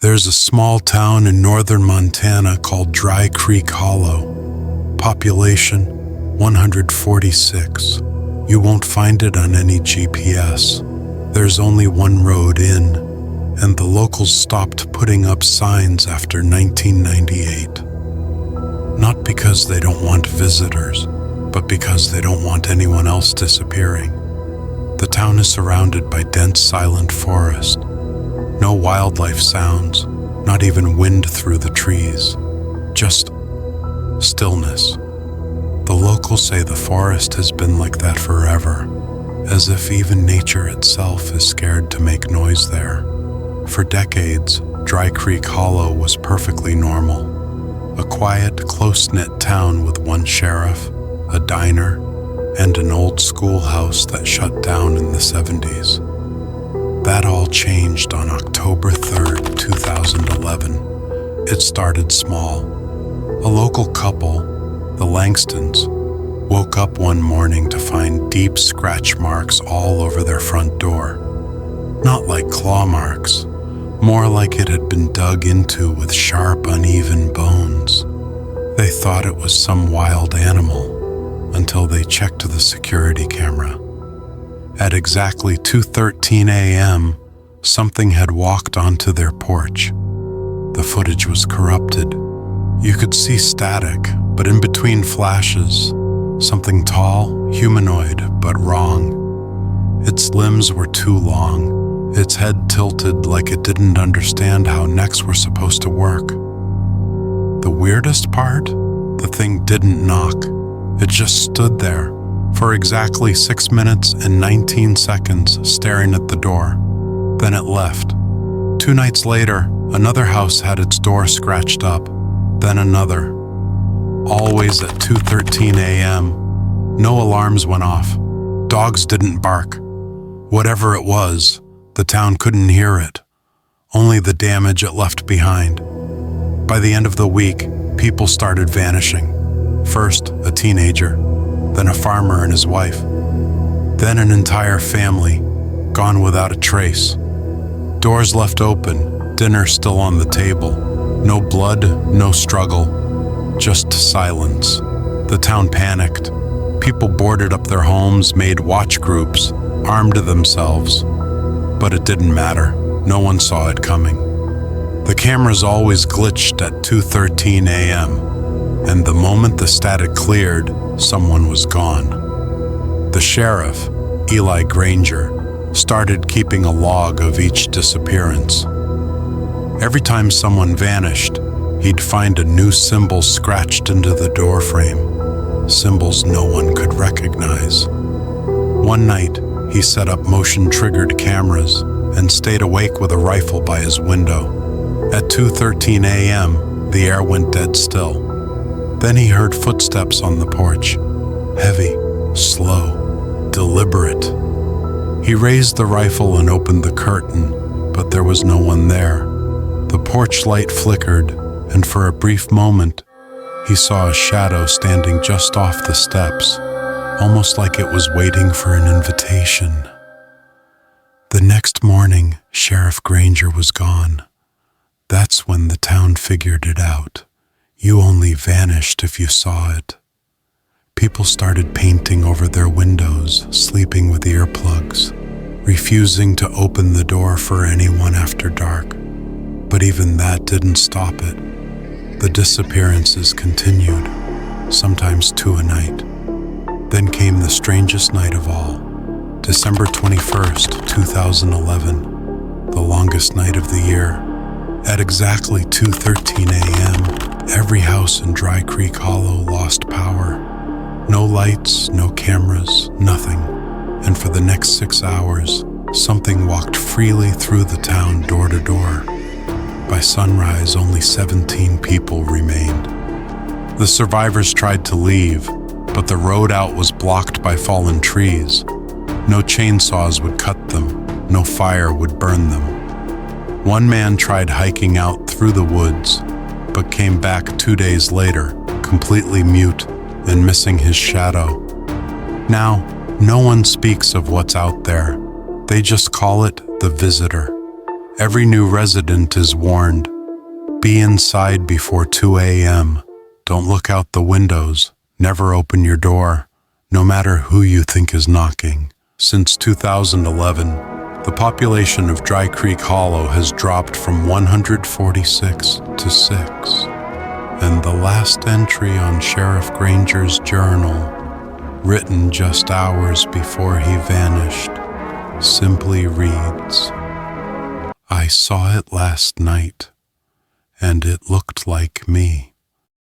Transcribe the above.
There's a small town in northern Montana called Dry Creek Hollow. Population 146. You won't find it on any GPS. There's only one road in, and the locals stopped putting up signs after 1998. Not because they don't want visitors, but because they don't want anyone else disappearing. The town is surrounded by dense, silent forest. No wildlife sounds, not even wind through the trees. Just stillness. The locals say the forest has been like that forever, as if even nature itself is scared to make noise there. For decades, Dry Creek Hollow was perfectly normal. A quiet, close-knit town with one sheriff, a diner, and an old schoolhouse that shut down in the 70s. That all changed on October 3rd, 2011. It started small. A local couple, the Langstons, woke up one morning to find deep scratch marks all over their front door. Not like claw marks, more like it had been dug into with sharp, uneven bones. They thought it was some wild animal until they checked the security camera. At exactly 2:13 a.m., something had walked onto their porch. The footage was corrupted. You could see static, but in between flashes, something tall, humanoid, but wrong. Its limbs were too long, its head tilted like it didn't understand how necks were supposed to work. The weirdest part? The thing didn't knock. It just stood there for exactly 6 minutes and 19 seconds staring at the door. Then it left. 2 nights later, another house had its door scratched up, then another. Always at 2:13 a.m. No alarms went off. Dogs didn't bark. Whatever it was, the town couldn't hear it. Only the damage it left behind. By the end of the week, people started vanishing. First, a teenager, then a farmer and his wife, then an entire family, gone without a trace. Doors left open, dinner still on the table. No blood, no struggle, just silence. The town panicked. People boarded up their homes, made watch groups, armed themselves. But it didn't matter. No one saw it coming. The cameras always glitched at 2:13 a.m., and the moment the static cleared, someone was gone. The sheriff, Eli Granger, started keeping a log of each disappearance. Every time someone vanished, he'd find a new symbol scratched into the doorframe, symbols no one could recognize. One night, he set up motion-triggered cameras and stayed awake with a rifle by his window. At 2:13 a.m., the air went dead still. Then he heard footsteps on the porch, heavy, slow, deliberate. He raised the rifle and opened the curtain, but there was no one there. The porch light flickered, and for a brief moment, he saw a shadow standing just off the steps, almost like it was waiting for an invitation. The next morning, Sheriff Granger was gone. That's when the town figured it out. You only vanished if you saw it. People started painting over their windows, sleeping with earplugs, refusing to open the door for anyone after dark. But even that didn't stop it. The disappearances continued, sometimes 2 a night. Then came the strangest night of all, December 21st, 2011, the longest night of the year. At exactly 2:13 a.m., every house in Dry Creek Hollow lost power. No lights, no cameras, nothing. And for the next 6 hours, something walked freely through the town door to door. By sunrise, only 17 people remained. The survivors tried to leave, but the road out was blocked by fallen trees. No chainsaws would cut them, no fire would burn them. One man tried hiking out through the woods, but came back 2 days later, completely mute and missing his shadow. Now, no one speaks of what's out there. They just call it the visitor. Every new resident is warned. Be inside before 2 a.m. Don't look out the windows. Never open your door, no matter who you think is knocking. Since 2011, the population of Dry Creek Hollow has dropped from 146 to 6. And the last entry on Sheriff Granger's journal, written just hours before he vanished, simply reads, "I saw it last night, and it looked like me."